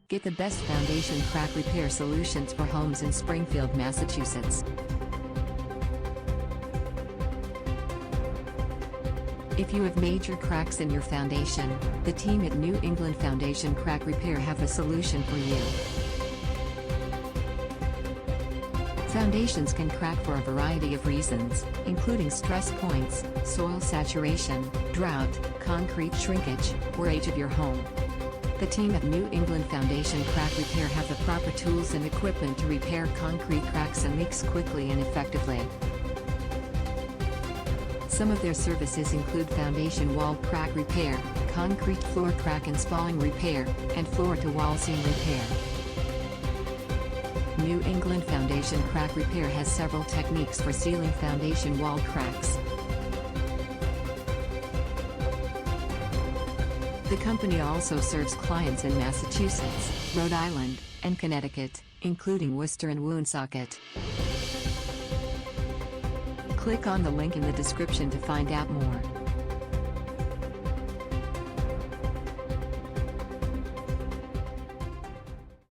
Get the best foundation crack repair solutions for homes in Springfield, Massachusetts. If you have major cracks in your foundation, the team at New England Foundation Crack Repair have a solution for you. Foundations can crack for a variety of reasons, including stress points, soil saturation, drought, concrete shrinkage, or age of your home. The team at New England Foundation Crack Repair have the proper tools and equipment to repair concrete cracks and leaks quickly and effectively. Some of their services include foundation wall crack repair, concrete floor crack and spalling repair, and floor-to-wall seam repair. New England Foundation Crack Repair has several techniques for sealing foundation wall cracks. The company also serves clients in Massachusetts, Rhode Island, and Connecticut, including Worcester and Woonsocket. Click on the link in the description to find out more.